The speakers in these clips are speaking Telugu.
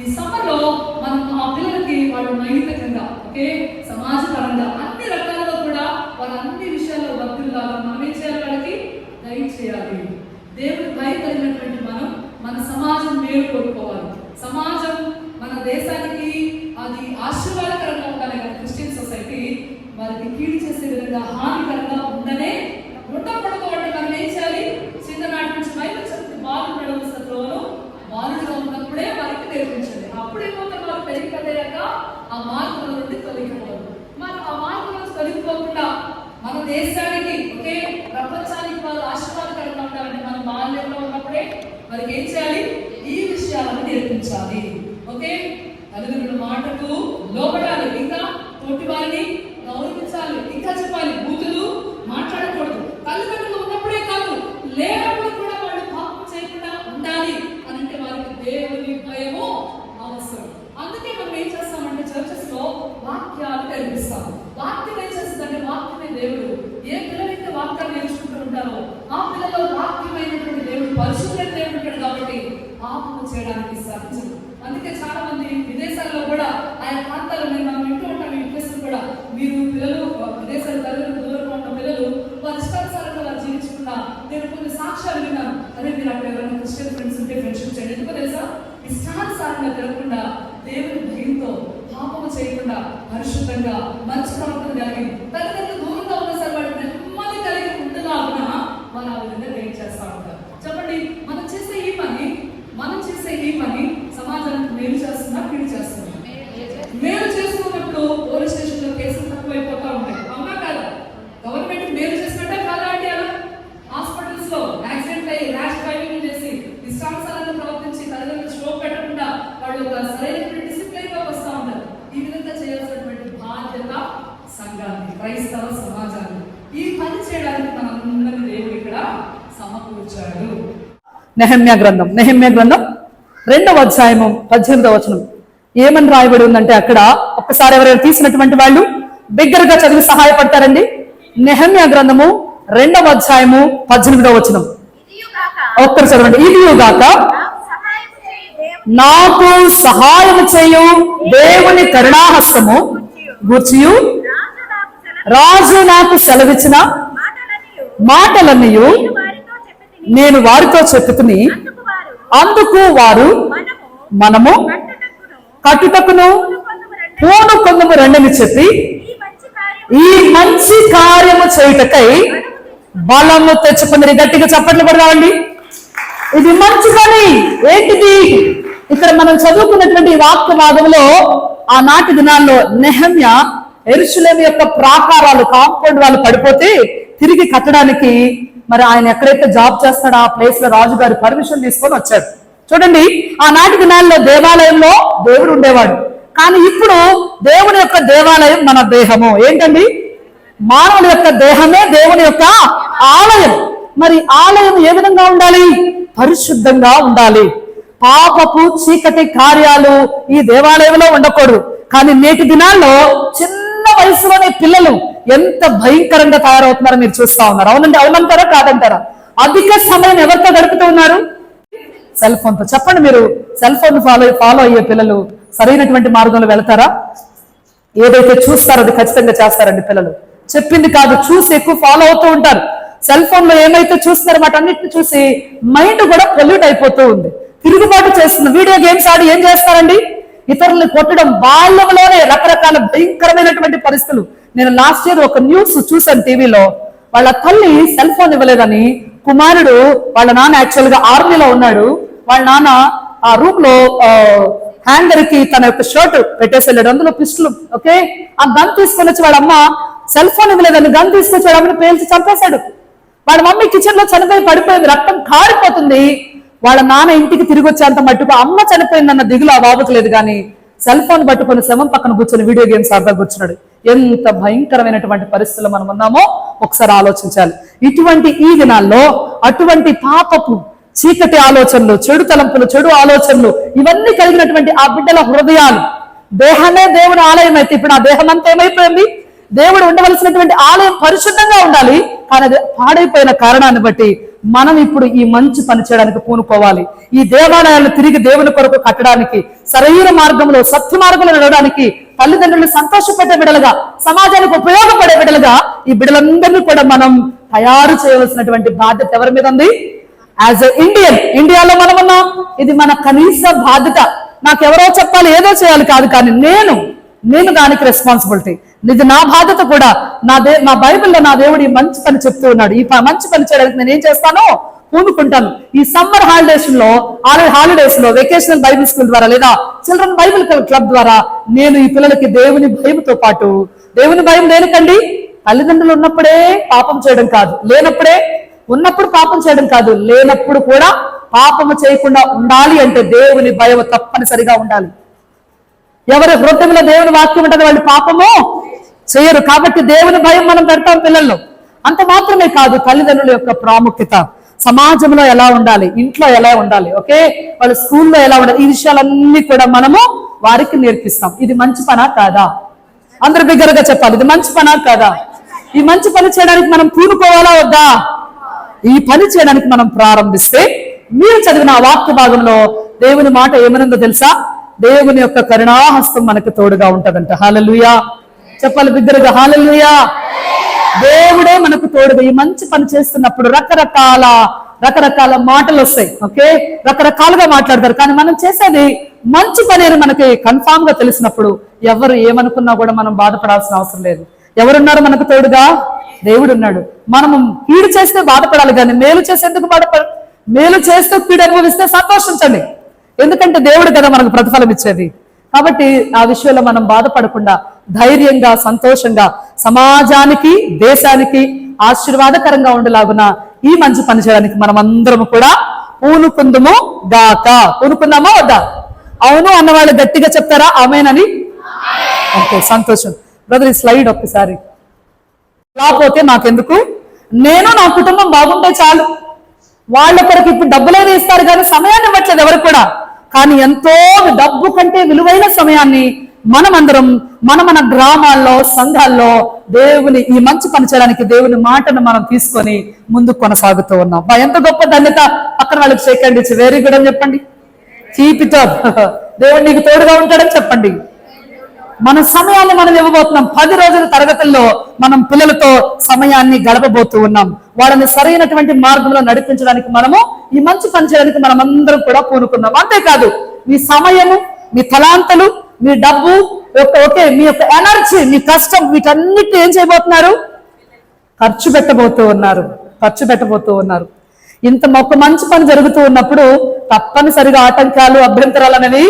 ఈ సమ్మర్లో మనం ఆ పిల్లలకి వాళ్ళు నైతికంగా సమాజ పరంగా అన్ని రకాలుగా కూడా వాళ్ళ అన్ని విషయాల్లో వర్తిల్లాగా మనం ఏం చేయాలి, వాళ్ళకి గైడ్ చేయాలి. దేవుడు భయం కలిగినటువంటి మనం మన సమాజం మేలు కోరుకోవాలి. సమాజం మన దేశానికి అది ఆశీర్వాదకరంగా ఉండాలి కానీ క్రిస్టియన్ సొసైటీ వారికి కీడు చేసే విధంగా హానికరంగా ఉండనే ఉండకూడదు. అంటే మనం ఏం చేయాలి, చిన్ననాటి నుంచి బయట చదివి బాలు నడవసత్వంలో బాలుడుగా ఉన్నప్పుడే వారికి నేర్పించండి. అప్పుడేమవుతారు, వారు పెరిగిపోయాక ఆ మార్పుల నుండి తొలగిపోవాలి. మనం ఆ మార్పుల నుంచి తొలగిపోకుండా మన దేశానికి ప్రపంచానికి వారు ఆశీర్వాదకరంగా ఉండాలంటే మనం బాల్యంలో ఉన్నప్పుడే వారికి ఏం చేయాలి, ఈ విషయాలను నేర్పించాలి. తల్లిదండ్రుల మాటకు లోబడాలి, ఇంకా తోటి వారిని గౌరవించాలి, ఇంకా చెప్పాలి బూతులు మాట్లాడకూడదు. తల్లిదండ్రులు ఉన్నప్పుడే కాదు, లేనప్పుడు కూడా వాళ్ళు పాపం చేయకుండా ఉండాలి అని అంటే వారికి దేవుని భయము అవసరం. అందుకే మనం ఏం చేస్తామంటే చర్చెస్ లో వాక్యాలు నేర్పిస్తాం. వాక్యం ఏం చేస్తుందంటే వాక్యమే దేవుడు. ఏ పిల్లలైతే వాక్యాలు నేర్చుకుంటూ ఉంటారో ఆ పిల్లల్లో వాక్యమైనటువంటి దేవుడు పరిశుద్ధ దేవుడు ఉంటాడు కాబట్టి పాపము చేయడానికి సాధించదు. అందుకే చాలా మంది విదేశాల్లో కూడా ఆయా ప్రాంతాల్లో మనం వింటూ ఉంటాం. ఈ కేసులు కూడా మీరు పిల్లలు విదేశాలు తల్లిదండ్రులు దూరంగా ఉన్న పిల్లలు వారి ఇష్టానుసారంగా వారు జీవించకుండా నేను కొన్ని సాక్ష్యాలు విన్నాను. అదే మీరు అక్కడ ఎవరైనా క్రిస్టియన్ ఫ్రెండ్స్ ఉంటే ఫ్రెండ్షిప్ చేయండి. ఎందుకో తెలుసా, ఇష్టానుసారంగా తిరగకుండా దేవుని భయంతో పాపము చేయకుండా పరిశుద్ధంగా మంచి ప్రవర్తన కలిగి తల్లిదండ్రులు దూరంగా ఉన్న సరే వాటి నెమ్మది కలిగి ఉండలాగున వాళ్ళు ఆ విధంగా గైడ్ చేస్తా ఉంటారు. చెప్పండి, మనం చేసే ఈ పని సమాజానికి మేలు చేస్తున్నా కీడు చేస్తున్నా? మేలు చేసుకున్నప్పుడు పోలీస్ స్టేషన్ లో కేసులు తక్కువైపోతా ఉంటాయి, అవునా కాదా? గవర్నమెంట్ మేలు చేసినట్టే కాదా అంటే అలా హాస్పిటల్స్ లో యాక్సిడెంట్ అయ్యి ర్యాష్ డ్రైవింగ్ చేసి ఇష్టానుసారంగా ప్రవర్తించి తల్లిదండ్రులు స్ట్రోక్ పెట్టకుండా వాళ్ళు ఒక సరైన డిసిప్లైన్ గా వస్తూ ఉంటారు. ఈ విధంగా చేయాల్సినటువంటి బాధ్యత సంఘాన్ని, క్రైస్తవ సమాజాన్ని ఈ పని చేయడానికి మనందరినీ దేవుడు ఇక్కడ సమకూర్చాడు. నెహెమ్యా గ్రంథం 2వ అధ్యాయము 18వ వచనం ఏమని రాయబడి ఉందంటే, అక్కడ ఒక్కసారి ఎవరైనా తీసినటువంటి వాళ్ళు బిగ్గరగా చదివి సహాయపడతారండి. నెహెమ్యా గ్రంథము 2వ అధ్యాయము 18వ వచనం ఒక్కరు చదవండి. ఇదియుగాక నాకు సహాయం చేయు దేవుని కరుణాహస్తము గూర్చియు రాజు నాకు సెలవిచ్చిన మాటలన్నయు నేను వారితో చెప్పుకుని, అందుకు వారు మనము కట్టుటకును పూను కొందుము రెండని చెప్పి ఈ మంచి కార్యము చేయుటకై బలము తెచ్చుకుని. గట్టిగా చప్పట్లు పడదామండి. ఇది మంచి పని. ఏంటిది? ఇక్కడ మనం చదువుకున్నటువంటి వాక్య భాగంలో ఆనాటి దినాల్లో నెహెమ్యా యెరూషలేము యొక్క ప్రాకారాలు, కాంపౌండ్ వాళ్ళు పడిపోతే తిరిగి కట్టడానికి మరి ఆయన ఎక్కడైతే జాబ్ చేస్తాడో ఆ ప్లేస్ లో రాజుగారి పర్మిషన్ తీసుకొని వచ్చాడు. చూడండి, ఆనాటి దినాల్లో దేవాలయంలో దేవుడు ఉండేవాడు. కానీ ఇప్పుడు దేవుని యొక్క దేవాలయం మన దేహము. ఏంటండి? మానవుని యొక్క దేహమే దేవుని యొక్క ఆలయం. మరి ఆలయం ఏ విధంగా ఉండాలి? పరిశుద్ధంగా ఉండాలి. పాపపు చీకటి కార్యాలు ఈ దేవాలయంలో ఉండకూడదు. కానీ నేటి దినాల్లో చిన్న వయసులోనే పిల్లలు ఎంత భయంకరంగా తయారవుతున్నారో మీరు చూస్తా ఉన్నారు. అవునండి, అవునంటారా కాదంటారా? అధిక సమయం ఎవరితో గడుపుతూ ఉన్నారు? సెల్ ఫోన్ తో. చెప్పండి, మీరు సెల్ ఫోన్ ఫాలో అయ్యే పిల్లలు సరైనటువంటి మార్గంలో వెళ్తారా? ఏదైతే చూస్తారో అది ఖచ్చితంగా చేస్తారండి పిల్లలు. చెప్పింది కాదు, చూసి ఎక్కువ ఫాలో అవుతూ ఉంటారు. సెల్ ఫోన్ లో ఏమైతే చూస్తున్నారో వాటన్నిటిని చూసి మైండ్ కూడా పొల్యూట్ అయిపోతూ ఉంది. తిరుగుబాటు చేస్తుంది. వీడియో గేమ్స్ ఆడి ఏం చేస్తారండి? ఇతరుల్ని కొట్టడం, బాల్యంలోనే రకరకాల భయంకరమైనటువంటి పరిస్థితులు. నేను లాస్ట్ ఇయర్ ఒక న్యూస్ చూసాను టీవీలో. వాళ్ళ తల్లి సెల్ ఫోన్ ఇవ్వలేదని కుమారుడు, వాళ్ళ నాన్న యాక్చువల్ గా ఆర్మీలో ఉన్నాడు, వాళ్ళ నాన్న ఆ రూమ్ లో హ్యాంగర్ కి తన యొక్క షర్ట్ పెట్టేసి వెళ్ళాడు. అందులో పిస్టల్ ఆ గన్ తీసుకొని వచ్చి వాళ్ళ అమ్మ సెల్ ఫోన్ ఇవ్వలేదని గన్ తీసుకొచ్చి వాళ్ళ అమ్మని పేల్చి చంపేశాడు. వాళ్ళ మమ్మీ కిచెన్ లో చనిపోయి పడిపోయింది, రక్తం కారిపోతుంది. వాళ్ళ నాన్న ఇంటికి తిరిగి వచ్చేంత మట్టుకు అమ్మ చనిపోయిందన్న దిగులు ఆ బాబుకు లేదు. కానీ సెల్ ఫోన్ పట్టుకొని శవం పక్కన కూర్చొని వీడియో గేమ్స్ ఆడతా కూర్చున్నాడు. ఎంత భయంకరమైనటువంటి పరిస్థితుల్లో మనం ఉన్నామో ఒకసారి ఆలోచించాలి. ఇటువంటి ఈ దినాల్లో అటువంటి పాపపు చీకటి ఆలోచనలు, చెడు తలంపులు, చెడు ఆలోచనలు ఇవన్నీ కలిగినటువంటి ఆ బిడ్డల హృదయాలు, దేహమే దేవుని ఆలయం అయితే ఇప్పుడు ఆ దేహం అంతా ఏమైపోయింది? దేవుడు ఉండవలసినటువంటి ఆలయం పరిశుద్ధంగా ఉండాలి, కానీ అది పాడైపోయిన కారణాన్ని బట్టి మనం ఇప్పుడు ఈ మంచి పని చేయడానికి పూనుకోవాలి. ఈ దేవాలయాలను తిరిగి దేవుని కొరకు కట్టడానికి, సరైన మార్గంలో సత్య మార్గంలో నడవడానికి, తల్లిదండ్రులు సంతోషపెట్టే బిడలుగా, సమాజానికి ఉపయోగపడే బిడలుగా ఈ బిడలందరినీ కూడా మనం తయారు చేయవలసినటువంటి బాధ్యత ఎవరి మీద ఉంది? యాజ్ ఎ ఇండియాలో మనం ఉన్నాం. ఇది మన కనీస బాధ్యత. నాకు ఎవరో చెప్పాలి, ఏదో చేయాలి కాదు, కానీ నేను దానికి రెస్పాన్సిబిలిటీ. ఇది నా బాధ్యత కూడా. నా బైబిల్లో నా దేవుడు ఈ మంచి పని చెప్తూ ఉన్నాడు. ఈ మంచి పని చేయడానికి నేను ఏం చేస్తానో పూనుకుంటాను. ఈ సమ్మర్ హాలిడేస్ లో వెకేషనల్ బైబిల్ స్కూల్ ద్వారా లేదా చిల్డ్రన్ బైబిల్ క్లబ్ ద్వారా నేను ఈ పిల్లలకి దేవుని భయంతో పాటు, దేవుని భయం దేనికండి? తల్లిదండ్రులు ఉన్నప్పుడే పాపం చేయడం కాదు, ఉన్నప్పుడు పాపం చేయడం కాదు, లేనప్పుడు కూడా పాపము చేయకుండా ఉండాలి అంటే దేవుని భయం తప్పనిసరిగా ఉండాలి. ఎవరి హృదయంలో దేవుని వాక్యం ఉంటుంది వాళ్ళు పాపము చేయరు. కాబట్టి దేవుని భయం మనం పెడతాం పిల్లల్లో. అంత మాత్రమే కాదు, తల్లిదండ్రుల యొక్క ప్రాముఖ్యత, సమాజంలో ఎలా ఉండాలి, ఇంట్లో ఎలా ఉండాలి, ఓకే, వాళ్ళ స్కూల్లో ఎలా ఉండాలి, ఈ విషయాలన్నీ కూడా మనము వారికి నేర్పిస్తాం. ఇది మంచి పనా కాదా? అందరు బిగ్గరగా చెప్పాలి, ఇది మంచి పనా కాదా? ఈ మంచి పని చేయడానికి మనం పూనుకోవాలా వద్దా? ఈ పని చేయడానికి మనం ప్రారంభిస్తే, మీరు చదివిన ఆ వాక్య భాగంలో దేవుని మాట ఏమనుందో తెలుసా? దేవుని యొక్క కరుణాహస్తం మనకు తోడుగా ఉంటదంట. హల్లెలూయా చెప్పాలి బిగ్గరగా, హల్లెలూయా. దేవుడే మనకు తోడుగా. ఈ మంచి పని చేస్తున్నప్పుడు రకరకాల మాటలు వస్తాయి, ఓకే, రకరకాలుగా మాట్లాడతారు. కానీ మనం చేసేది మంచి పని అని మనకి కన్ఫామ్ గా తెలిసినప్పుడు ఎవరు ఏమనుకున్నా కూడా మనం బాధపడాల్సిన అవసరం లేదు. ఎవరున్నారు మనకు తోడుగా? దేవుడు ఉన్నాడు. మనము కీడు చేస్తే బాధపడాలి, కానీ మేలు చేసేందుకు మేలు చేస్తూ కీడు అనుభవిస్తే సంతోషించండి. ఎందుకంటే దేవుడు కదా మనకు ప్రతిఫలం ఇచ్చేది. కాబట్టి ఆ విషయంలో మనం బాధపడకుండా ధైర్యంగా, సంతోషంగా, సమాజానికి, దేశానికి ఆశీర్వాదకరంగా ఉండేలాగున ఈ మంచి పని చేయడానికి మనం అందరం కూడా పూనుకుందుము గాక. పూనుకుందామా వద్దా? అవును అన్నవాళ్ళు గట్టిగా చెప్తారా ఆమేనని? ఓకే, సంతోషం. బ్రదర్, ఈ స్లైడ్ ఒక్కసారి. రాకపోతే నాకెందుకు, నేను నా కుటుంబం బాగుంటే చాలు. వాళ్ళ కొరకు ఇప్పుడు డబ్బులైనా ఇస్తారు కానీ సమయాన్ని ఇవ్వట్లేదు ఎవరు కూడా. కానీ ఎంతో డబ్బు కంటే విలువైన సమయాన్ని మనమందరం మన గ్రామాల్లో, సంఘాల్లో దేవుని ఈ మంచి పని చేయడానికి దేవుని మాటను మనం తీసుకొని ముందుకు కొనసాగుతూ ఉన్నాం. ఎంత గొప్ప ధన్యత. పక్కన వాళ్ళకి షేక్ హ్యాండ్ ఇచ్చి వెరీ గుడ్ అని చెప్పండి. కీప్ ఇట్ అప్, దేవుడు నీకు తోడుగా ఉంటాడని చెప్పండి. మన సమయాన్ని మనం ఇవ్వబోతున్నాం. 10 రోజుల తరగతుల్లో మనం పిల్లలతో సమయాన్ని గడపబోతూ ఉన్నాం. వాళ్ళని సరైనటువంటి మార్గంలో నడిపించడానికి మనము ఈ మంచి పని చేయడానికి మనం అందరం కూడా పూనుకున్నాం. అంతేకాదు, మీ సమయము, మీ తలాంతలు, మీ డబ్బు, ఓకే, మీ యొక్క ఎనర్జీ, మీ కష్టం, వీటన్నిటి ఏం చేయబోతున్నారు? ఖర్చు పెట్టబోతూ ఉన్నారు. ఇంత ఒక మంచి పని జరుగుతూ ఉన్నప్పుడు తప్పనిసరిగా ఆటంకాలు, అభ్యంతరాలు అనేవి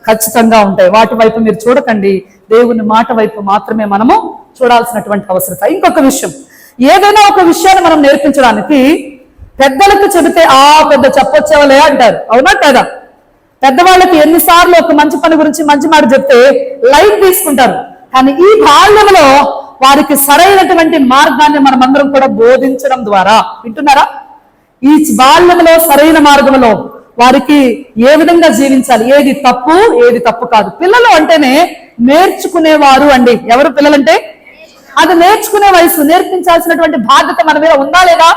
ఖచ్చితంగా ఉంటాయి. వాటి వైపు మీరు చూడకండి, దేవుని మాట వైపు మాత్రమే మనము చూడాల్సినటువంటి అవసరత. ఇంకొక విషయం, ఏదైనా ఒక విషయాన్ని మనం నేర్పించడానికి పెద్దలకు చెబితే పెద్ద చెప్పొచ్చేవాళ్ళే అంటారు, అవునా కదా? పెద్దవాళ్ళకి ఎన్నిసార్లు ఒక మంచి పని గురించి మంచి మాట చెప్తే లైట్ తీసుకుంటారు. కానీ ఈ బాల్యంలో వారికి సరైనటువంటి మార్గాన్ని మనమందరం కూడా బోధించడం ద్వారా, వింటున్నారా? ఈ బాల్యంలో సరైన మార్గంలో వారికి ఏ విధంగా జీవించాలి, ఏది తప్పు కాదు. పిల్లలు అంటేనే నేర్చుకునేవారు అండి. ఎవరు పిల్లలంటే? అది నేర్చుకునే వయసు. నేర్పించాల్సినటువంటి బాధ్యత మన మీద ఉందా లేదా?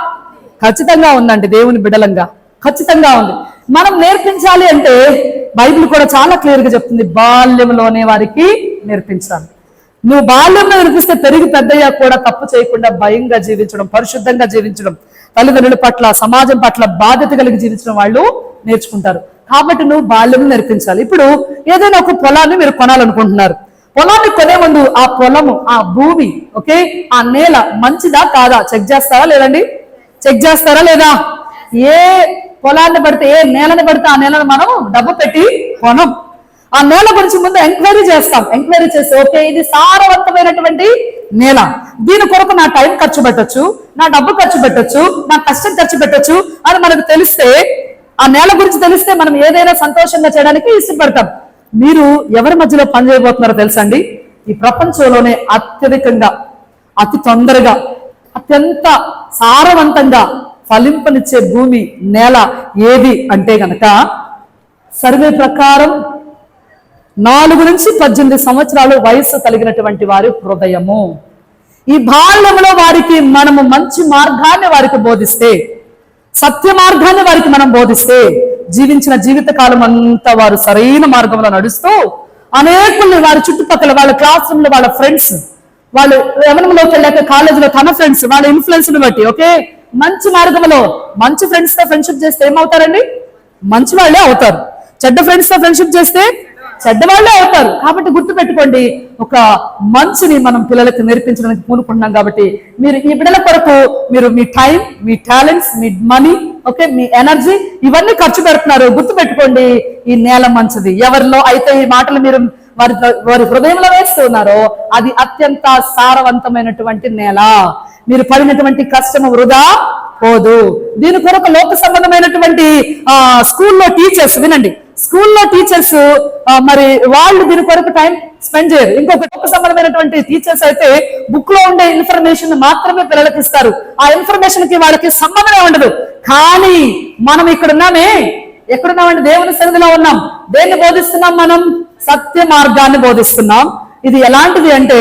ఖచ్చితంగా ఉందండి. దేవుని బిడ్డలంగా ఖచ్చితంగా ఉంది. మనం నేర్పించాలి అంటే బైబిల్ కూడా చాలా క్లియర్ గా చెప్తుంది, బాల్యంలోనే వారికి నేర్పించాలి. నువ్వు బాల్యంలో నేర్పిస్తే పెరిగి పెద్దయ్యా కూడా తప్పు చేయకుండా భయంగా జీవించడం, పరిశుద్ధంగా జీవించడం, తల్లిదండ్రుల పట్ల, సమాజం పట్ల బాధ్యత కలిగి జీవించడం వాళ్ళు నేర్చుకుంటారు. కాబట్టి నువ్వు బాల్యం నేర్పించాలి. ఇప్పుడు ఏదైనా ఒక పొలాన్ని మీరు కొనాలనుకుంటున్నారు. పొలాన్ని కొనే ముందు ఆ పొలము, ఆ భూమి, ఓకే, ఆ నేల మంచిదా కాదా చెక్ చేస్తారా లేదండి? చెక్ చేస్తారా లేదా? ఏ పొలాన్ని పడితే, ఏ నేలని పడితే ఆ నేలను మనం డబ్బు పెట్టి కొనం. ఆ నేల గురించి ముందు ఎంక్వైరీ చేస్తాం. ఎంక్వైరీ చేసి ఓకే, ఇది సారవంతమైనటువంటి నేల, దీని కొరకు నా టైం ఖర్చు పెట్టొచ్చు, నా డబ్బు ఖర్చు పెట్టొచ్చు, నా కష్టం ఖర్చు పెట్టొచ్చు అని మనకు తెలిస్తే, ఆ నేల గురించి తెలిస్తే మనం ఏదైనా సంతోషంగా చేయడానికి ఇష్టపడతాం. మీరు ఎవరి మధ్యలో పని చేయబోతున్నారో తెలుసా అండి? ఈ ప్రపంచంలోనే అత్యధికంగా, అతి తొందరగా, అత్యంత సారవంతంగా ఫలింపనిచ్చే భూమి, నేల ఏది అంటే గనక సర్వే ప్రకారం 4 నుంచి 18 సంవత్సరాలు వయసు కలిగినటువంటి వారి హృదయము. ఈ బాల్యంలో వారికి మనము మంచి మార్గాన్ని వారికి బోధిస్తే సత్య మార్గాన్ని వారికి మనం బోధిస్తే జీవించిన జీవిత కాలం అంతా వారు సరైన మార్గంలో నడుస్తూ అనేకుల్ని వారి చుట్టుపక్కల వాళ్ళ క్లాస్ రూమ్ లో వాళ్ళ ఫ్రెండ్స్, వాళ్ళు యవనంలోకి వెళ్ళాక కాలేజీలో తన ఫ్రెండ్స్, వాళ్ళ ఇన్ఫ్లుయెన్స్ ని బట్టి ఓకే మంచి మార్గంలో మంచి ఫ్రెండ్స్ తో ఫ్రెండ్షిప్ చేస్తే ఏమవుతారండి? మంచి వాళ్ళే అవుతారు. చెడ్డ ఫ్రెండ్స్ తో ఫ్రెండ్షిప్ చేస్తే చెడ్డవాళ్ళే అవుతారు. కాబట్టి గుర్తు పెట్టుకోండి, ఒక మంచిని మనం పిల్లలకు నేర్పించడానికి పూనుకుంటున్నాం. కాబట్టి మీరు ఈ బిడ్డల కొరకు మీరు మీ టైం, మీ టాలెంట్స్, మీ మనీ, ఓకే మీ ఎనర్జీ ఇవన్నీ ఖర్చు పెడుతున్నారు. గుర్తు పెట్టుకోండి, ఈ నేల మంచిది. ఎవరిలో అయితే ఈ మాటలు మీరు వారి హృదయంలో వేస్తూ ఉన్నారో అది అత్యంత సారవంతమైనటువంటి నేల. మీరు పడినటువంటి కష్టము వృధా పోదు. దీని కొరకు లోక సంబంధమైనటువంటి స్కూల్లో టీచర్స్ వినండి, స్కూల్లో టీచర్స్ మరి వాళ్ళు దీని కొరకు టైం స్పెండ్ చేయరు. ఇంకొక లోక సంబంధమైనటువంటి టీచర్స్ అయితే బుక్ లో ఉండే ఇన్ఫర్మేషన్ మాత్రమే పిల్లలకి ఇస్తారు. ఆ ఇన్ఫర్మేషన్ కి వాళ్ళకి సంబంధమే ఉండదు. కానీ మనం ఇక్కడ ఉన్నామే, ఎక్కడున్నామండి? దేవుని సన్నిధిలో ఉన్నాం. దేన్ని బోధిస్తున్నాం? మనం సత్య మార్గాన్ని బోధిస్తున్నాం. ఇది ఎలాంటిది అంటే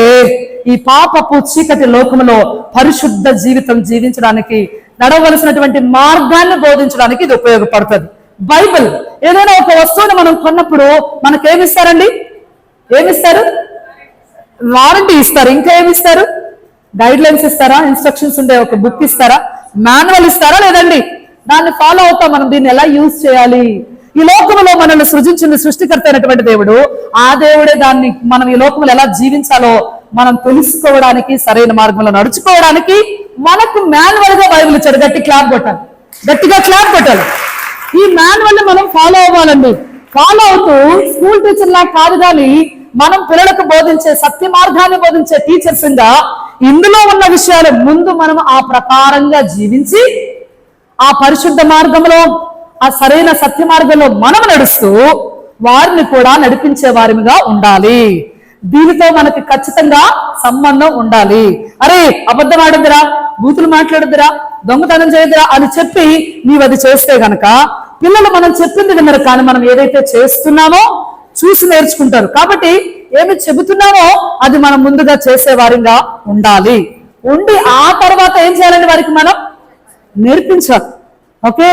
ఈ పాపపు చీకటి లోకంలో పరిశుద్ధ జీవితం జీవించడానికి నడవలసినటువంటి మార్గాన్ని బోధించడానికి ఇది ఉపయోగపడుతుంది. బైబిల్ ఏదైనా ఒక వస్తువుని మనం కొన్నప్పుడు మనకేమిస్తారండి? ఏమిస్తారు? వారంటీ ఇస్తారు. ఇంకా ఏమిస్తారు? గైడ్ లైన్స్ ఇస్తారా? ఇన్స్ట్రక్షన్స్ ఉండే ఒక బుక్ ఇస్తారా? మాన్యువల్ ఇస్తారా? లేదండి, దాన్ని ఫాలో అవుతాం. మనం దీన్ని ఎలా యూజ్ చేయాలి? ఈ లోకంలో మనల్ని సృజించింది సృష్టికర్త అయినటువంటి దేవుడు. ఆ దేవుడే దాన్ని మనం ఈ లోకంలో ఎలా జీవించాలో మనం తెలుసుకోవడానికి, సరైన మార్గంలో నడుచుకోవడానికి మనకు మాన్యువల్ గా బైబిల్ ఇచ్చాడు. గట్టి క్లాప్ కొట్టాలి, గట్టిగా క్లాప్ కొట్టాలి. ఈ మాన్యువల్ మనం ఫాలో అవ్వాలండి. ఫాలో అవుతూ స్కూల్ టీచర్ లా కాదు, కానీ మనం పిల్లలకు బోధించే సత్య మార్గాన్ని బోధించే టీచర్స్ గా ఇందులో ఉన్న విషయాలు ముందు మనం ఆ ప్రకారంగా జీవించి ఆ పరిశుద్ధ మార్గంలో, ఆ సరైన సత్య మార్గంలో మనం నడుస్తూ వారిని కూడా నడిపించే వారిగా ఉండాలి. దీనితో మనకి ఖచ్చితంగా సంబంధం ఉండాలి. అరే అబద్ధం ఆడద్దురా, బూతులు మాట్లాడద్దురా, దొంగతనం చేయదురా అని చెప్పి నీవు అది చేస్తే గనక పిల్లలు మనం చెప్పింది వినరు. కానీ మనం ఏదైతే చేస్తున్నామో చూసి నేర్చుకుంటారు. కాబట్టి ఏమి చెబుతున్నామో అది మనం ముందుగా చేసే వారిగా ఉండాలి. ఉండి ఆ తర్వాత ఏం చేయాలండి? వారికి మనం నేర్పించాలి. ఓకే,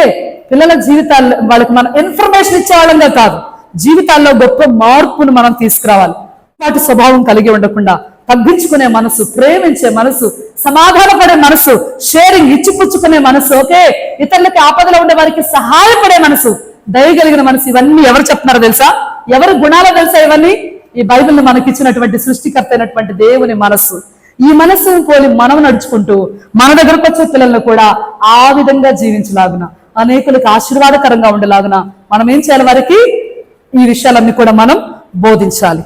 పిల్లల జీవితాల్లో వాళ్ళకి మనం ఇన్ఫర్మేషన్ ఇచ్చేవాళ్ళంగా కాదు, జీవితాల్లో గొప్ప మార్పును మనం తీసుకురావాలి. వాటి స్వభావం కలిగి ఉండకుండా తగ్గించుకునే మనసు, ప్రేమించే మనసు, సమాధానపడే మనసు, షేరింగ్ ఇచ్చిపుచ్చుకునే మనసు, ఓకే ఇతరులకి ఆపదలో ఉండే వారికి సహాయపడే మనసు, దయగలిగిన మనసు. ఇవన్నీ ఎవరు చెప్తున్నారో తెలుసా? ఎవరి గుణాలో తెలుసా? ఇవన్నీ ఈ బైబిల్ మనకి ఇచ్చినటువంటి సృష్టికర్త అయినటువంటి దేవుని మనస్సు. ఈ మనస్సును పోలి మనం నడుచుకుంటూ మన దగ్గరకు వచ్చే పిల్లలను కూడా ఆ విధంగా జీవించలాగున, అనేకులకు ఆశీర్వాదకరంగా ఉండేలాగున మనం ఏం చేయాలి? వారికి ఈ విషయాలన్నీ కూడా మనం బోధించాలి.